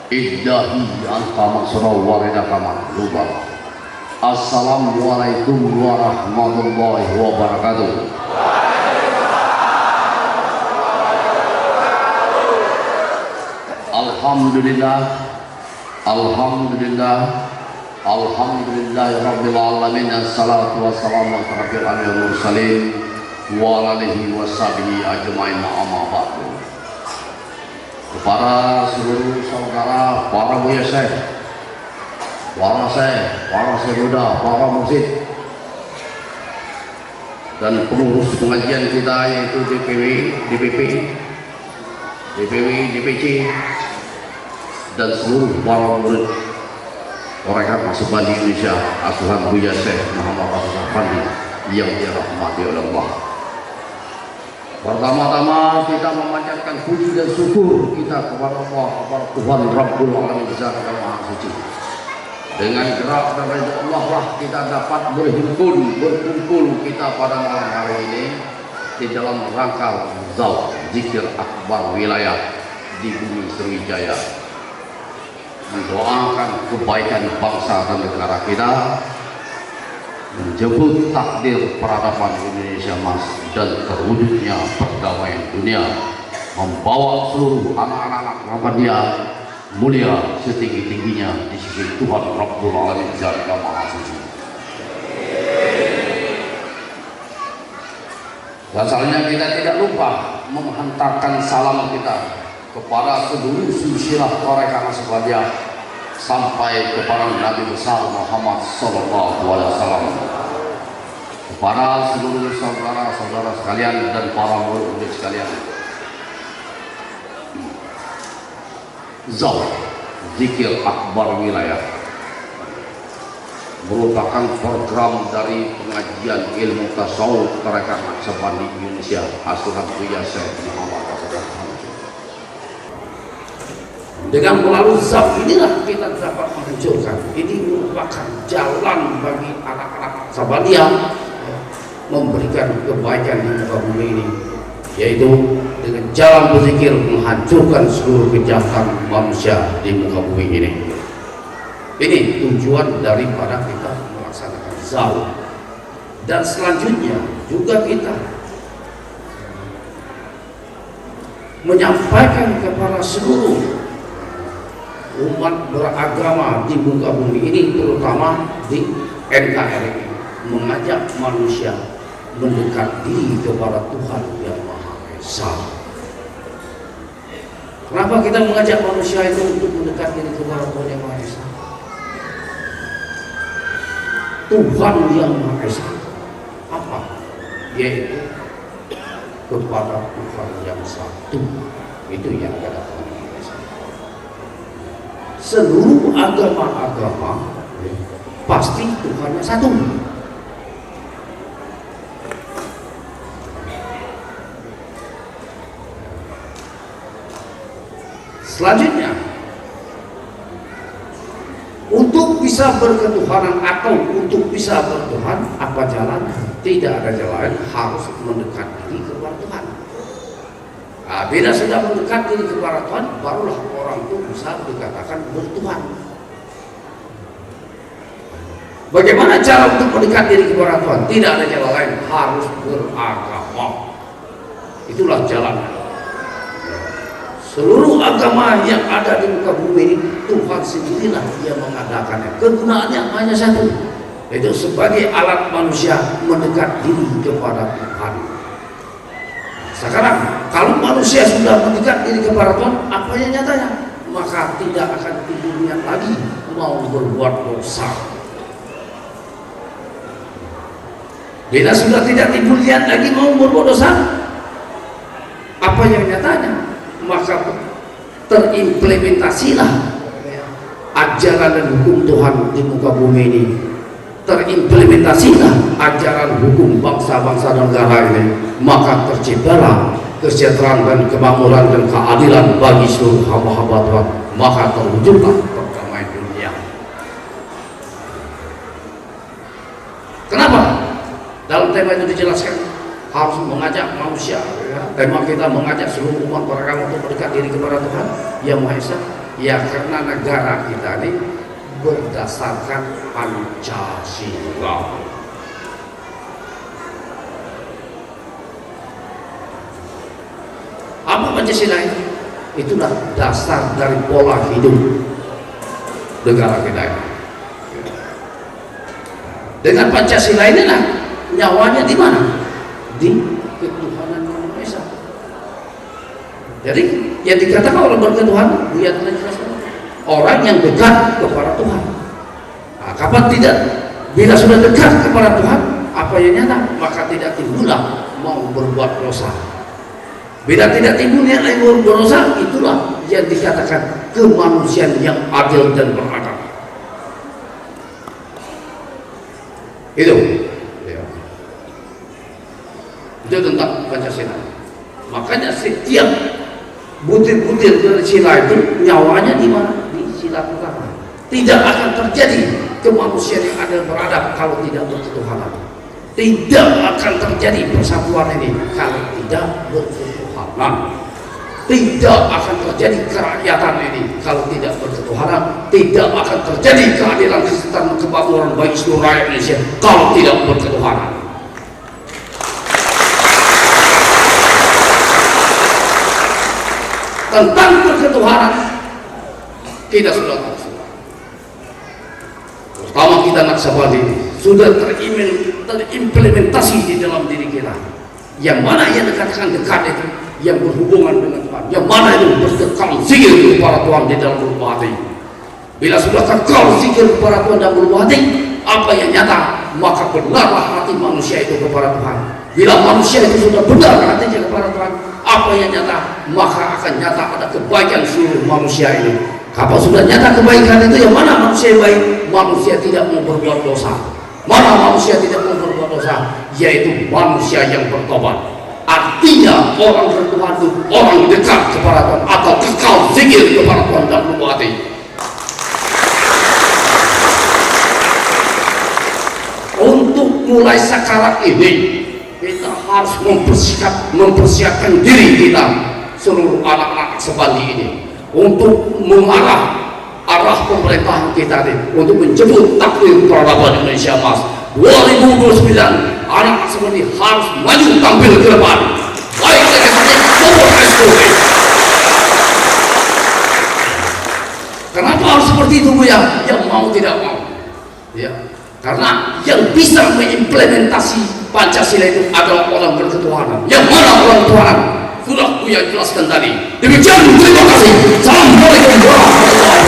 Iddahi antama surau warida kamar lubar. Assalamualaikum warahmatullahi wabarakatuh. Alhamdulillah, Alhamdulillah, Alhamdulillah Rabbil Alamin. Assalatu wassalamu ala rabbil alamin mursalin wa alihi washabihi ajmain amma ba'du. Kepada seluruh saudara, para buya syekh, para sekuda, para mursyid dan pengurus pengajian kita yaitu DPW, DPP, DPC dan seluruh para murid Tarekat Nasabandi Indonesia asuhan Buya Syekh Muhammad Ashraf Fandi yang dirahmati oleh Allah. Pertama-tama kita memanjatkan puji dan syukur kita kepada Allah, kepada Tuhan Rabbul Alamin Zat yang Maha Suci. Dengan gerak dan ridha Allah lah kita dapat berkumpul kita pada malam hari ini di dalam rangka Zaw Zikir Akbar Wilayah di bumi Sriwijaya, mendoakan kebaikan bangsa dan negara kita, menjemput takdir peradaban Indonesia Mas dan terwujudnya perdamaian dunia, membawa seluruh anak-anak Muhammadiyah mulia setinggi-tingginya di sisi Tuhan Rabbul Alamin Zat yang Maha Suci. Dan selanjutnya kita tidak lupa menghantarkan salam kita kepada seluruh silsilah Tarekat Nasabandiyah sampai kepada Nabi besar Muhammad sallallahu alaihi wasallam, kepada seluruh saudara-saudara sekalian dan para murid sekalian. Zaw Zikir Akbar Wilayah merupakan program dari pengajian ilmu tasawuf Tarekat Nasabandi Indonesia asuhan Buya Syekh Muhammad Ashraf Fandi. Dengan melalui Zaw inilah kita dapat menunjukkan ini merupakan jalan bagi anak-anak Nasabandiyah memberikan kebaikan di muka bumi ini, yaitu dengan jalan berzikir menghancurkan seluruh kejahatan manusia di muka bumi ini. Ini tujuan daripada kita melaksanakan Zaw. Dan selanjutnya juga kita menyampaikan kepada seluruh umat beragama di muka bumi ini, terutama di NKRI, mengajak manusia mendekat diri kepada Tuhan yang Maha Esa. Kenapa kita mengajak manusia itu untuk mendekat diri kepada Tuhan yang Maha Esa? Tuhan yang Maha Esa apa? Yaitu kepada Tuhan yang satu. Itu yang kata Tuhan. Seluruh agama-agama pasti Tuhannya satu. Selanjutnya, untuk bisa berketuhanan atau untuk bisa bertuhan, apa jalan? Tidak ada jalan, harus mendekat diri kepada Tuhan. Nah, bila sudah mendekat diri kepada Tuhan, barulah orang itu bisa dikatakan bertuhan. Bagaimana cara untuk mendekat diri kepada Tuhan? Tidak ada jalan lain, harus beragama. Itulah jalan. Seluruh agama yang ada di muka bumi ini, Tuhan sendirilah yang mengadakannya. Kegunaannya hanya satu, yaitu sebagai alat manusia mendekat diri kepada Tuhan. Sekarang kalau manusia sudah mendekat diri kepada Tuhan, apa yang nyatanya? Maka tidak akan timbul niat lagi mau berbuat dosa. Bila sudah tidak timbul niat lagi mau berbuat dosa, apa yang nyatanya? Maka terimplementasilah ajaran dan hukum Tuhan di muka bumi ini. Terimplementasilah ajaran hukum bangsa-bangsa dan negara ini, maka terciptalah kesejahteraan dan kemakmuran dan keadilan bagi seluruh hamba-hamba Tuhan, maka terwujudlah perdamaian dunia. Kenapa? Dalam tema itu dijelaskan harus mengajak manusia, ya. Tema kita mengajak seluruh umat beragama untuk mendekat diri kepada Tuhan yang Maha Esa. Ya karena negara kita ini berdasarkan Pancasila. Apa Pancasila itu? Itulah dasar dari pola hidup negara kita ini. Dengan Pancasila inilah nyawanya di mana? Di ketuhanan Yang Maha Esa. Jadi yang dikatakan orang berketuhanan, dia telah jelaskan, orang yang dekat kepada Tuhan. Nah, kapan tidak? Bila sudah dekat kepada Tuhan, apa yang nyata? Maka tidak timbullah mau berbuat dosa. Bila tidak timbul niat yang berdosa, itulah yang dikatakan kemanusiaan yang adil dan beradab. Itu ya. Itu tentang Pancasila. Makanya setiap butir-butir dari sila itu nyawanya di mana? Di sila pertama. Tidak akan terjadi kemanusiaan yang adil beradab kalau tidak berketuhanan. Tidak akan terjadi persatuan ini kalau tidak berketuhanan. Tidak akan terjadi kerakyatan ini kalau tidak berketuhanan. Tidak akan terjadi keadilan, kesetaraan, kemakmuran bagi seluruh rakyat Indonesia kalau tidak berketuhanan. Tentang berketuhanan kita sudah tahu. Pertama kita Naksabandi sudah terimplementasi di dalam diri kita. Yang mana yang dikatakan dekat itu yang berhubungan dengan Tuhan, yang mana itu berkekal zikir kepada Tuhan di dalam lubuk hati. Bila sudah kekal zikir kepada Tuhan dalam lubuk hati, apa yang nyata? Maka benarlah hati manusia itu kepada Tuhan. Bila manusia itu sudah benar hatinya kepada Tuhan, apa yang nyata? Maka akan nyata ada kebaikan seluruh manusia ini. Kalau sudah nyata kebaikan itu, yang mana manusia yang baik? Manusia tidak mau berbuat dosa. Mana manusia tidak mau berbuat dosa? Yaitu manusia yang bertobat. Artinya orang bertuhan itu orang dekat kepada Tuhan atau kekal zikir kepada Tuhan dan lubuk hati. Untuk mulai sekarang ini kita harus mempersiapkan diri kita, seluruh anak-anak Naksabandi ini, untuk mengarah arah pemerintahan kita ini, untuk menjemput takdir peradaban Indonesia Emas 2029. Anak Naksabandi harus maju tampil ke depan, baik legislatif maupun eksekutif. Kenapa harus seperti itu, Bu ya? Yang mau tidak mau, ya. Karena yang bisa mengimplementasi Pancasila itu adalah orang berketuhanan. Yang mana orang berketuhanan? Sudah Buya jelaskan tadi. Demikian, terima kasih. Assalamualaikum warahmatullahi wabarakatuh.